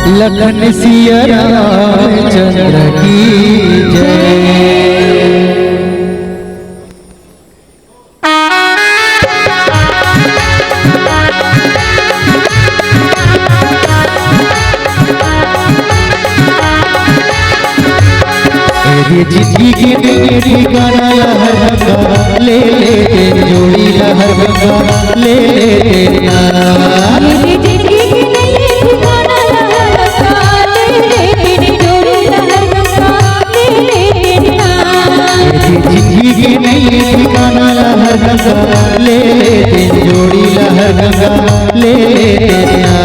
लखन सिया रामचंद्र की जय। जिंदगी के नए ठिकाना लहर गंगा ले ले जोड़ी लहर गंगा ले लेना। जिंदगी के नए ठिकाना लहर गंगा ले ले जोड़ी लहर गंगा ले लेना। जिंदगी के नए ठिकाना लहर गंगा ले ले जोड़ी लहर गंगा ले लेना।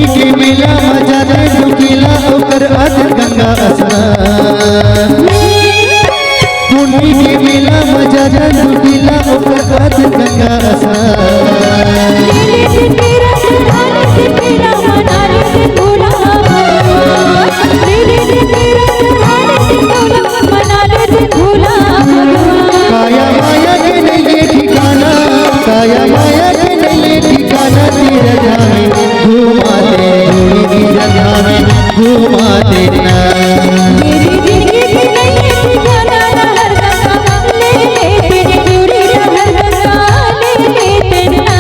के मेला मजा दे दुखिला ओकर अध गंगा स्नान। पुण्य के मेला मजा दे दुखिला ओकर अध गंगा स्नान। काया माया के नहीं ठिकाना, काया माया के नहीं ठिकाना तीरथ में घुमा दे जोड़ी की जगह में घुमा देना। मेरी जिंदगी की नई ठिकाना लहर गंगा ले ले जोड़ी लहर गंगा ले लेना।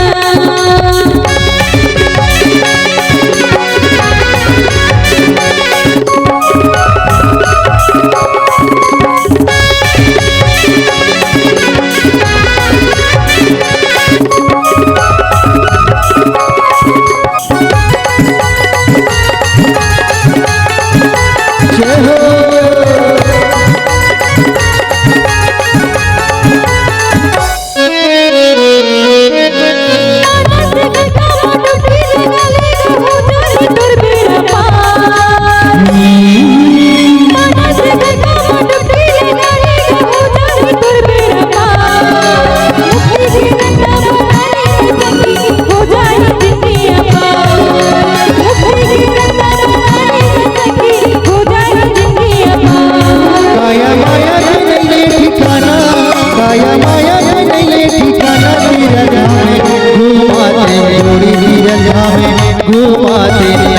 घुमा देना।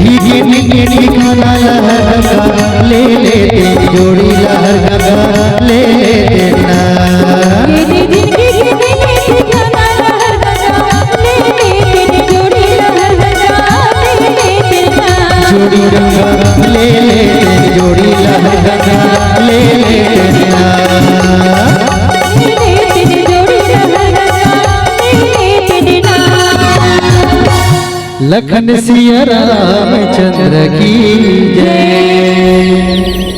जिंदगी के नए ठिकाना लहर गंगा ले ले जोड़ी लहर गंगा ले लेना। जोड़ी गंगा ले ले जोड़ी लहर गंगा ले लेना। लखन सिया रामचंद्र की जय।